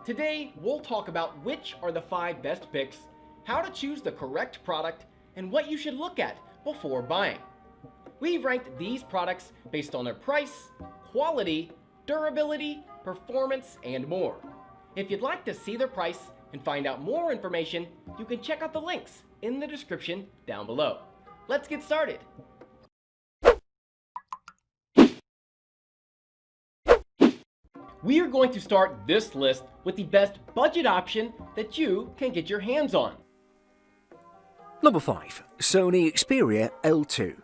Today, we'll talk about which are the 5 best picks, how to choose the correct product, and what you should look at before buying. We've ranked these products based on their price, quality, durability, performance, and more. If you'd like to see their price and find out more information, you can check out the links in the description down below. Let's get started. We are going to start this list with the best budget option that you can get your hands on. Number 5. Sony Xperia L2.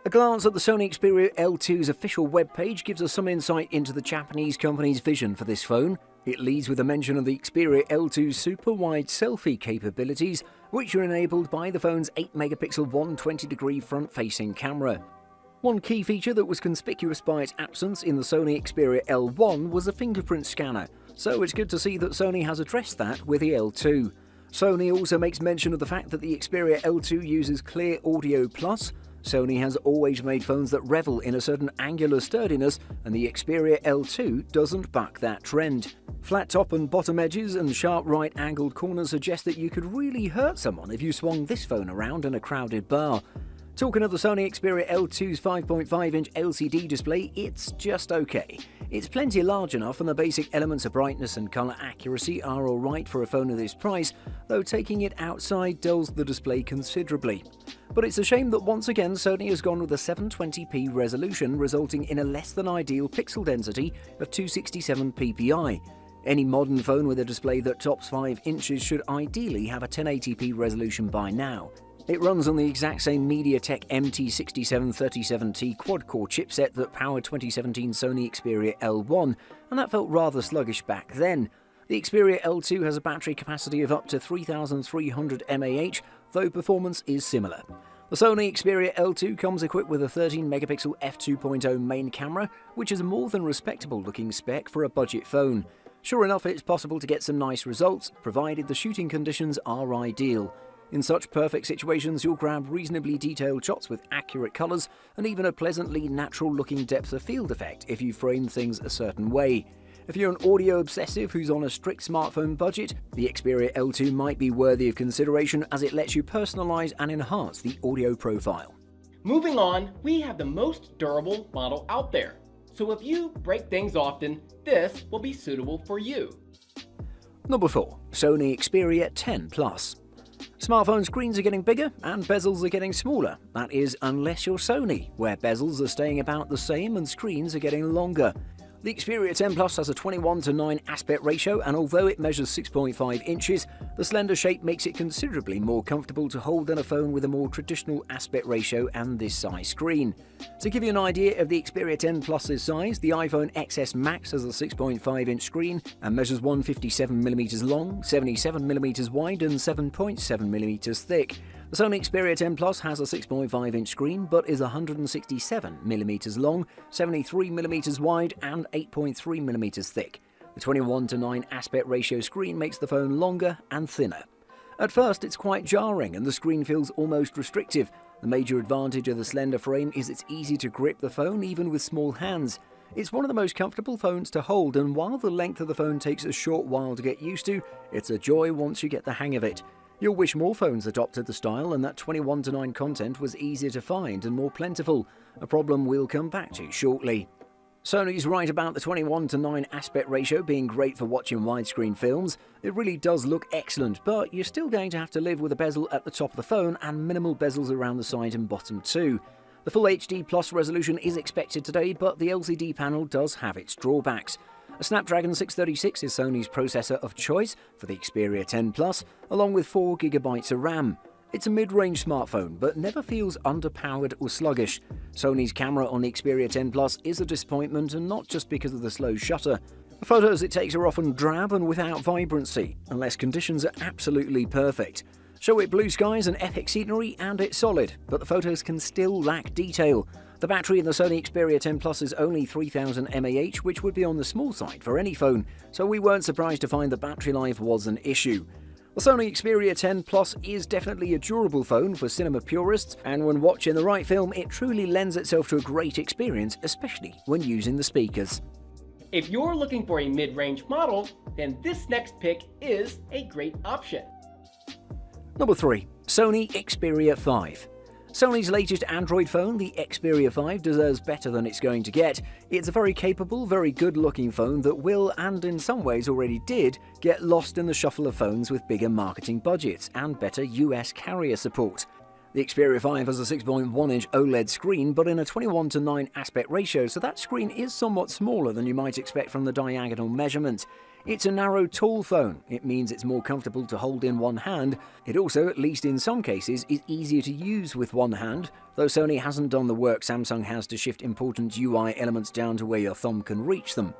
A glance at the Sony Xperia L2's official webpage gives us some insight into the Japanese company's vision for this phone. It leads with a mention of the Xperia L2's super-wide selfie capabilities, which are enabled by the phone's 8-megapixel 120-degree front-facing camera. One key feature that was conspicuous by its absence in the Sony Xperia L1 was a fingerprint scanner, so it's good to see that Sony has addressed that with the L2. Sony also makes mention of the fact that the Xperia L2 uses Clear Audio Plus. Sony has always made phones that revel in a certain angular sturdiness, and the Xperia L2 doesn't buck that trend. Flat top and bottom edges and sharp right-angled corners suggest that you could really hurt someone if you swung this phone around in a crowded bar. Talking of the Sony Xperia L2's 5.5-inch LCD display, it's just okay. It's plenty large enough and the basic elements of brightness and colour accuracy are alright for a phone of this price, though taking it outside dulls the display considerably. But it's a shame that once again Sony has gone with a 720p resolution, resulting in a less than ideal pixel density of 267 ppi. Any modern phone with a display that tops 5 inches should ideally have a 1080p resolution by now. It runs on the exact same MediaTek MT6737T quad-core chipset that powered 2017 Sony Xperia L1, and that felt rather sluggish back then. The Xperia L2 has a battery capacity of up to 3,300 mAh, though performance is similar. The Sony Xperia L2 comes equipped with a 13-megapixel f2.0 main camera, which is a more than respectable-looking spec for a budget phone. Sure enough, it's possible to get some nice results, provided the shooting conditions are ideal. In such perfect situations, you'll grab reasonably detailed shots with accurate colours and even a pleasantly natural-looking depth of field effect if you frame things a certain way. If you're an audio obsessive who's on a strict smartphone budget, the Xperia L2 might be worthy of consideration as it lets you personalise and enhance the audio profile. Moving on, we have the most durable model out there. So if you break things often, this will be suitable for you. Number 4. Sony Xperia 10 Plus. Smartphone screens are getting bigger and bezels are getting smaller. That is, unless you're Sony, where bezels are staying about the same and screens are getting longer. The Xperia 10 Plus has a 21:9 aspect ratio, and although it measures 6.5 inches, the slender shape makes it considerably more comfortable to hold than a phone with a more traditional aspect ratio and this size screen. To give you an idea of the Xperia 10 Plus's size, the iPhone XS Max has a 6.5-inch screen and measures 157mm long, 77mm wide and 7.7mm thick. The Sony Xperia 10 Plus has a 6.5-inch screen but is 167mm long, 73mm wide and 8.3mm thick. The 21:9 aspect ratio screen makes the phone longer and thinner. At first it's quite jarring and the screen feels almost restrictive. The major advantage of the slender frame is it's easy to grip the phone even with small hands. It's one of the most comfortable phones to hold, and while the length of the phone takes a short while to get used to, it's a joy once you get the hang of it. You'll wish more phones adopted the style and that 21:9 content was easier to find and more plentiful, a problem we'll come back to shortly. Sony's right about the 21:9 aspect ratio being great for watching widescreen films. It really does look excellent, but you're still going to have to live with a bezel at the top of the phone and minimal bezels around the side and bottom too. The Full HD Plus resolution is expected today, but the LCD panel does have its drawbacks. A Snapdragon 636 is Sony's processor of choice for the Xperia 10 Plus, along with 4GB of RAM. It's a mid-range smartphone, but never feels underpowered or sluggish. Sony's camera on the Xperia 10 Plus is a disappointment, and not just because of the slow shutter. The photos it takes are often drab and without vibrancy, unless conditions are absolutely perfect. Show it blue skies and epic scenery and it's solid, but the photos can still lack detail. The battery in the Sony Xperia 10 Plus is only 3000 mAh, which would be on the small side for any phone, so we weren't surprised to find that battery life was an issue. The Sony Xperia 10 Plus is definitely a durable phone for cinema purists, and when watching the right film, it truly lends itself to a great experience, especially when using the speakers. If you're looking for a mid-range model, then this next pick is a great option. Number 3. Sony Xperia 5. Sony's latest Android phone, the Xperia 5, deserves better than it's going to get. It's a very capable, very good-looking phone that will, and in some ways already did, get lost in the shuffle of phones with bigger marketing budgets and better US carrier support. The Xperia 5 has a 6.1-inch OLED screen, but in a 21:9 aspect ratio, so that screen is somewhat smaller than you might expect from the diagonal measurement. It's a narrow, tall phone. It means it's more comfortable to hold in one hand. It also, at least in some cases, is easier to use with one hand, though Sony hasn't done the work Samsung has to shift important UI elements down to where your thumb can reach them.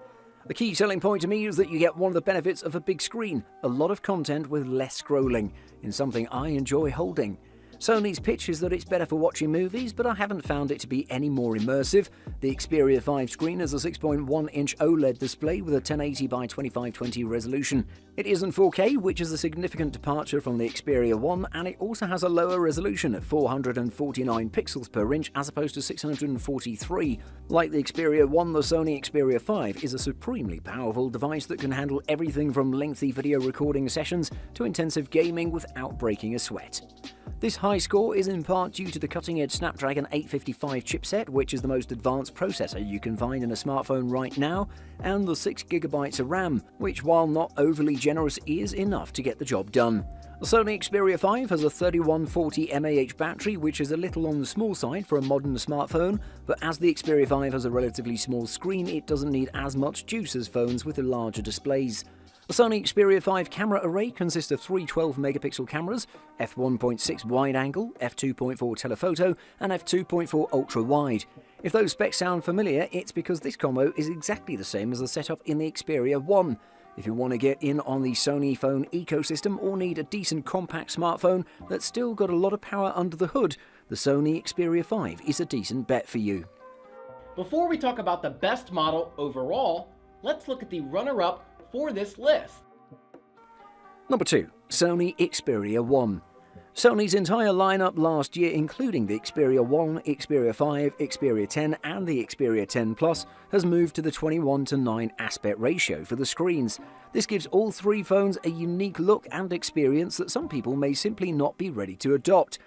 The key selling point to me is that you get one of the benefits of a big screen, a lot of content with less scrolling, in something I enjoy holding. Sony's pitch is that it's better for watching movies, but I haven't found it to be any more immersive. The Xperia 5 screen has a 6.1-inch OLED display with a 1080 by 2520 resolution. It isn't 4K, which is a significant departure from the Xperia 1, and it also has a lower resolution at 449 pixels per inch as opposed to 643. Like the Xperia 1, the Sony Xperia 5 is a supremely powerful device that can handle everything from lengthy video recording sessions to intensive gaming without breaking a sweat. This high score is in part due to the cutting-edge Snapdragon 855 chipset, which is the most advanced processor you can find in a smartphone right now, and the 6GB of RAM, which, while not overly generous, is enough to get the job done. The Sony Xperia 5 has a 3140 mAh battery, which is a little on the small side for a modern smartphone, but as the Xperia 5 has a relatively small screen, it doesn't need as much juice as phones with the larger displays. The Sony Xperia 5 camera array consists of three 12-megapixel cameras, f1.6 wide-angle, f2.4 telephoto, and f2.4 ultra-wide. If those specs sound familiar, it's because this combo is exactly the same as the setup in the Xperia 1. If you want to get in on the Sony phone ecosystem or need a decent compact smartphone that's still got a lot of power under the hood, the Sony Xperia 5 is a decent bet for you. Before we talk about the best model overall, let's look at the runner-up for this list. Number 2. Sony Xperia 1. Sony's entire lineup last year, including the Xperia 1, Xperia 5, Xperia 10 and the Xperia 10 Plus, has moved to the 21:9 aspect ratio for the screens. This gives all three phones a unique look and experience that some people may simply not be ready to adopt.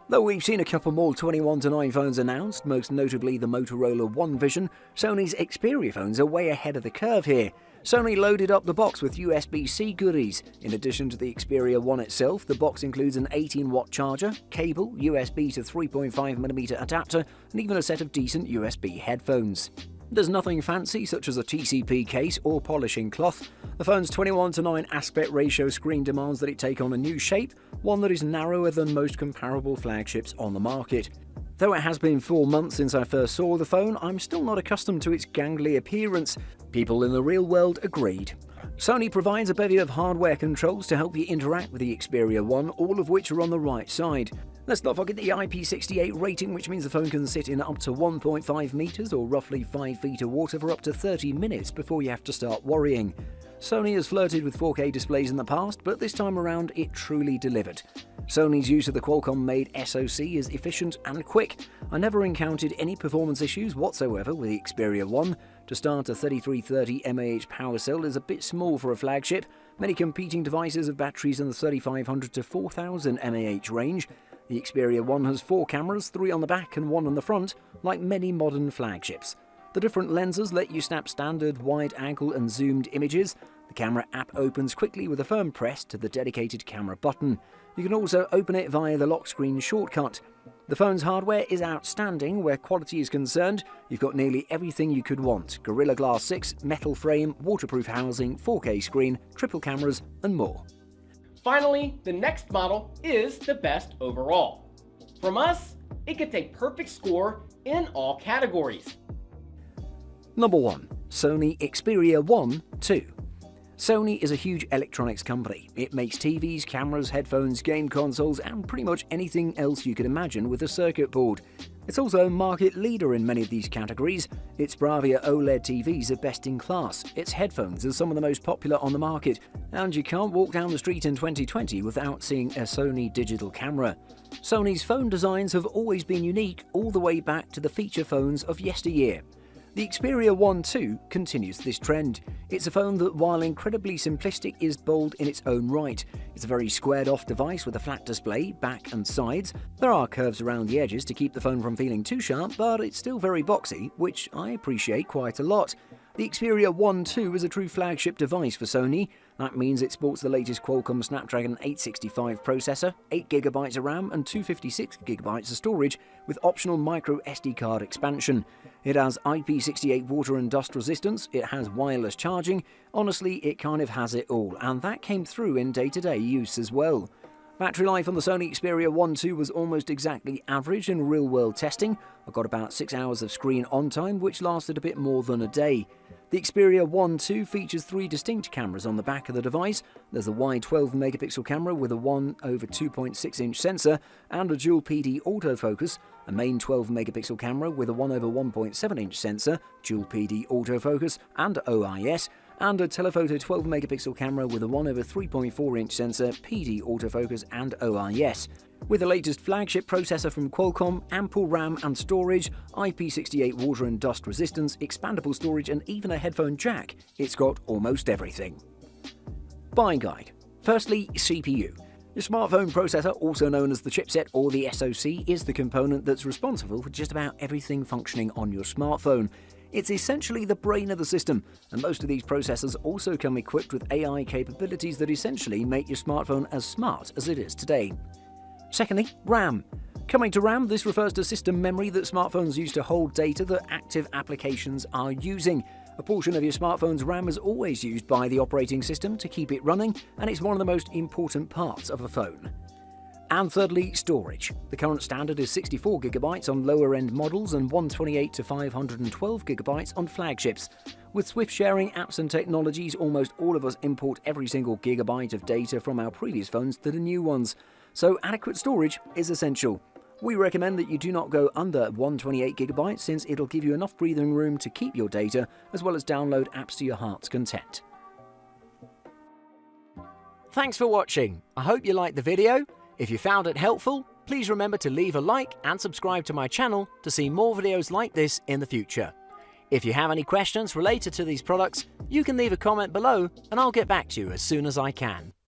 Though we've seen a couple more 21:9 phones announced, most notably the Motorola One Vision, Sony's Xperia phones are way ahead of the curve here. Sony loaded up the box with USB-C goodies. In addition to the Xperia 1 itself, the box includes an 18-watt charger, cable, USB to 3.5mm adapter, and even a set of decent USB headphones. There's nothing fancy such as a TCP case or polishing cloth. The phone's 21:9 aspect ratio screen demands that it take on a new shape, one that is narrower than most comparable flagships on the market. Though it has been 4 months since I first saw the phone, I'm still not accustomed to its gangly appearance. People in the real world agreed. Sony provides a bevy of hardware controls to help you interact with the Xperia 1, all of which are on the right side. Let's not forget the IP68 rating, which means the phone can sit in up to 1.5 meters or roughly 5 feet of water for up to 30 minutes before you have to start worrying. Sony has flirted with 4K displays in the past, but this time around it truly delivered. Sony's use of the Qualcomm-made SoC is efficient and quick. I never encountered any performance issues whatsoever with the Xperia 1. To start, a 3330 mAh power cell is a bit small for a flagship. Many competing devices have batteries in the 3500 to 4000 mAh range. The Xperia 1 has 4 cameras, 3 on the back and 1 on the front, like many modern flagships. The different lenses let you snap standard wide-angle and zoomed images. The camera app opens quickly with a firm press to the dedicated camera button. You can also open it via the lock screen shortcut. The phone's hardware is outstanding where quality is concerned. You've got nearly everything you could want: Gorilla Glass 6, metal frame, waterproof housing, 4K screen, triple cameras and more. Finally, the next model is the best overall. From us, it gets a perfect score in all categories. Number 1. Sony Xperia 1 2. Sony is a huge electronics company. It makes TVs, cameras, headphones, game consoles, and pretty much anything else you could imagine with a circuit board. It's also a market leader in many of these categories. Its Bravia OLED TVs are best in class. Its headphones are some of the most popular on the market. And you can't walk down the street in 2020 without seeing a Sony digital camera. Sony's phone designs have always been unique all the way back to the feature phones of yesteryear. The Xperia 1 II continues this trend. It's a phone that, while incredibly simplistic, is bold in its own right. It's a very squared-off device with a flat display, back and sides. There are curves around the edges to keep the phone from feeling too sharp, but it's still very boxy, which I appreciate quite a lot. The Xperia 1 II is a true flagship device for Sony. That means it sports the latest Qualcomm Snapdragon 865 processor, 8GB of RAM and 256GB of storage with optional micro SD card expansion. It has IP68 water and dust resistance, it has wireless charging. Honestly, it kind of has it all, and that came through in day-to-day use as well. Battery life on the Sony Xperia 1 II was almost exactly average in real-world testing. I got about 6 hours of screen on time, which lasted a bit more than a day. The Xperia 1 II features 3 distinct cameras on the back of the device. There's a wide 12-megapixel camera with a 1/2.6-inch sensor and a dual PD autofocus, a main 12-megapixel camera with a 1/1.7-inch sensor, dual PD autofocus and OIS, and a telephoto 12-megapixel camera with a 1/3.4-inch sensor, PD autofocus and OIS. With the latest flagship processor from Qualcomm, ample RAM and storage, IP68 water and dust resistance, expandable storage and even a headphone jack, it's got almost everything. Buying guide. Firstly, CPU. The smartphone processor, also known as the chipset or the SoC, is the component that's responsible for just about everything functioning on your smartphone. It's essentially the brain of the system, and most of these processors also come equipped with AI capabilities that essentially make your smartphone as smart as it is today. Secondly, RAM. Coming to RAM, this refers to system memory that smartphones use to hold data that active applications are using. A portion of your smartphone's RAM is always used by the operating system to keep it running, and it's one of the most important parts of a phone. And thirdly, storage. The current standard is 64GB on lower-end models and 128 to 512GB on flagships. With swift sharing apps and technologies, almost all of us import every single gigabyte of data from our previous phones to the new ones. So adequate storage is essential. We recommend that you do not go under 128GB since it'll give you enough breathing room to keep your data as well as download apps to your heart's content. Thanks for watching. I hope you liked the video. If you found it helpful, please remember to leave a like and subscribe to my channel to see more videos like this in the future. If you have any questions related to these products, you can leave a comment below and I'll get back to you as soon as I can.